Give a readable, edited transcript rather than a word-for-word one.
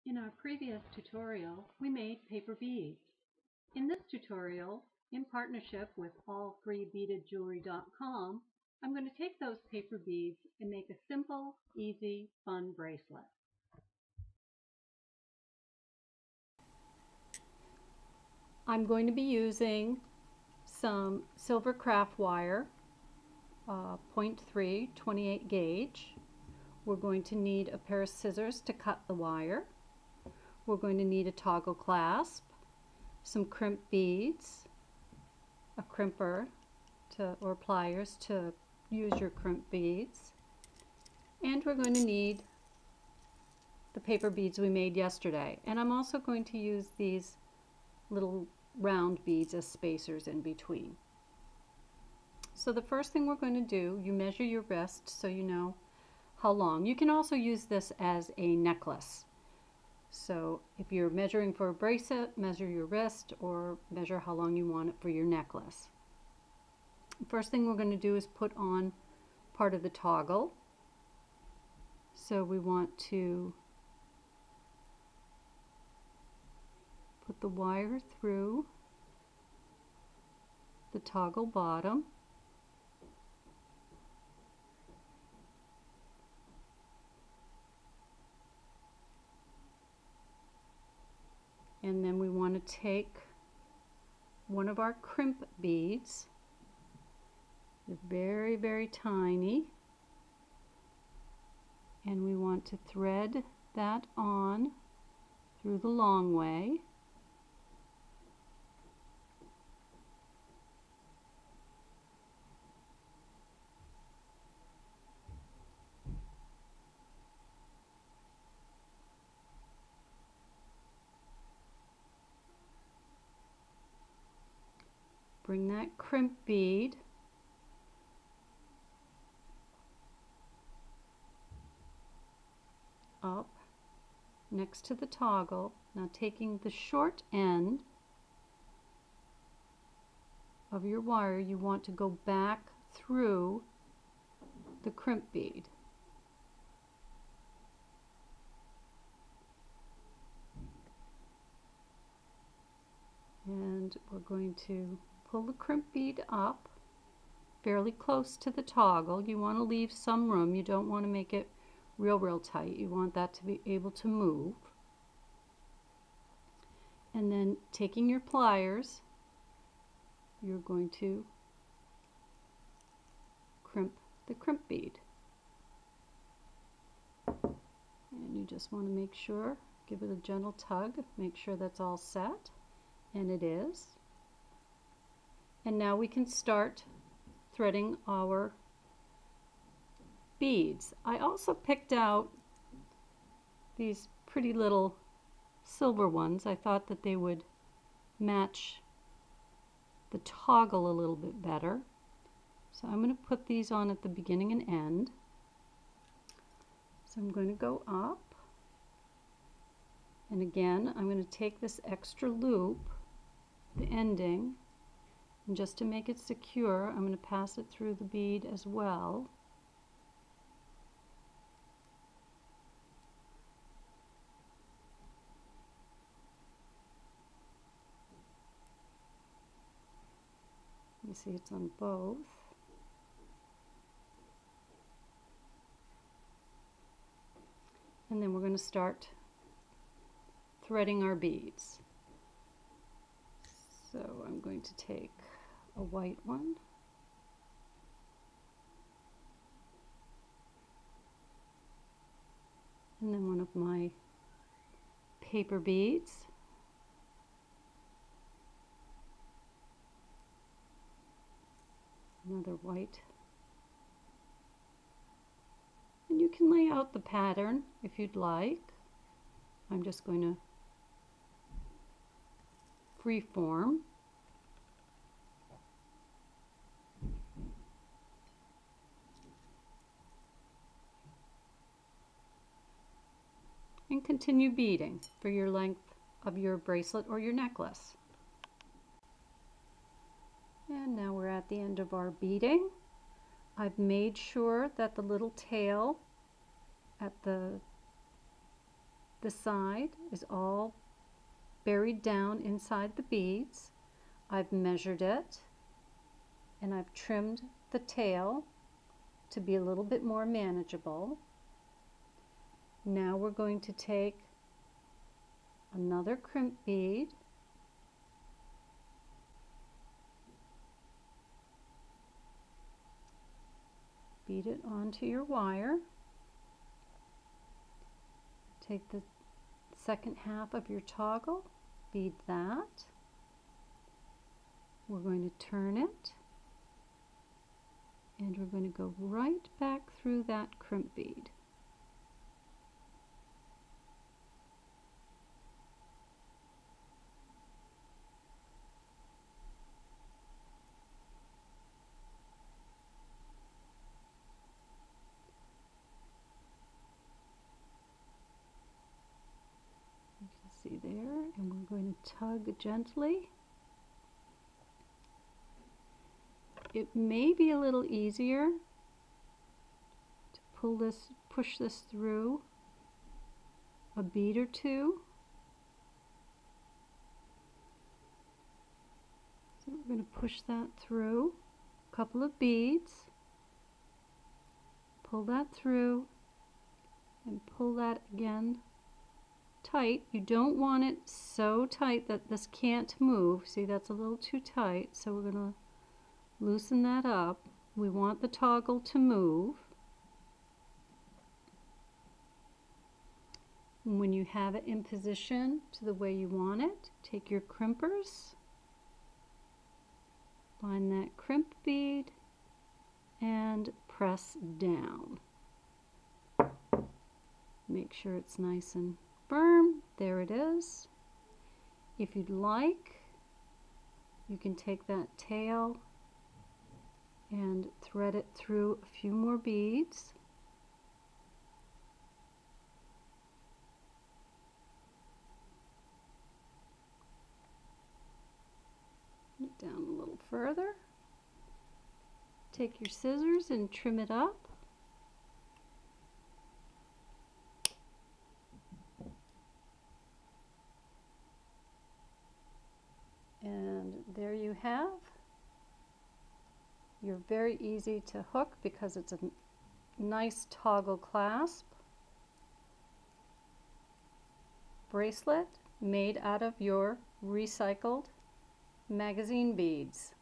In our previous tutorial, we made paper beads. In this tutorial, in partnership with allfreebeadedjewelry.com, I'm going to take those paper beads and make a simple, easy, fun bracelet. I'm going to be using some silver craft wire, 0.3, 28 gauge. We're going to need a pair of scissors to cut the wire. We're going to need a toggle clasp, some crimp beads, a crimper or pliers to use your crimp beads, and we're going to need the paper beads we made yesterday. And I'm also going to use these little round beads as spacers in between. So the first thing we're going to do, you measure your wrist so you know how long. You can also use this as a necklace. So if you're measuring for a bracelet, measure your wrist or measure how long you want it for your necklace. First thing we're going to do is put on part of the toggle. So we want to put the wire through the toggle bottom. And then we want to take one of our crimp beads. They're very, very tiny. And we want to thread that on through the long way. Bring that crimp bead up next to the toggle. Now taking the short end of your wire, you want to go back through the crimp bead. And we're going to pull the crimp bead up fairly close to the toggle. You want to leave some room. You don't want to make it real tight. You want that to be able to move. And then taking your pliers, you're going to crimp the crimp bead. And you just want to make sure, give it a gentle tug, make sure that's all set. And it is. And now we can start threading our beads. I also picked out these pretty little silver ones. I thought that they would match the toggle a little bit better. So I'm going to put these on at the beginning and end. So I'm going to go up. And again, I'm going to take this extra loop, the ending, and just to make it secure, I'm going to pass it through the bead as well. You see it's on both. And then we're going to start threading our beads. So I'm going to take a white one. And then one of my paper beads. Another white. And you can lay out the pattern if you'd like. I'm just going to freeform. And continue beading for your length of your bracelet or your necklace. And now we're at the end of our beading. I've made sure that the little tail at the The side is all buried down inside the beads. I've measured it and I've trimmed the tail to be a little bit more manageable. Now we're going to take another crimp bead, bead it onto your wire, take the second half of your toggle, bead that, we're going to turn it, and we're going to go right back through that crimp bead. You can see there, and we're going to tug gently. It may be a little easier to push this through a bead or two. So we're going to push that through a couple of beads, pull that through, and pull that again tight. You don't want it so tight that this can't move. See, that's a little too tight, so we're going to loosen that up. We want the toggle to move. And when you have it in position to the way you want it, take your crimpers, find that crimp bead, and press down. Make sure it's nice and firm. There it is. If you'd like, you can take that tail and thread it through a few more beads. Get down a little further. Take your scissors and trim it up. And there you have your very easy to hook, because it's a nice toggle clasp bracelet made out of your recycled magazine beads.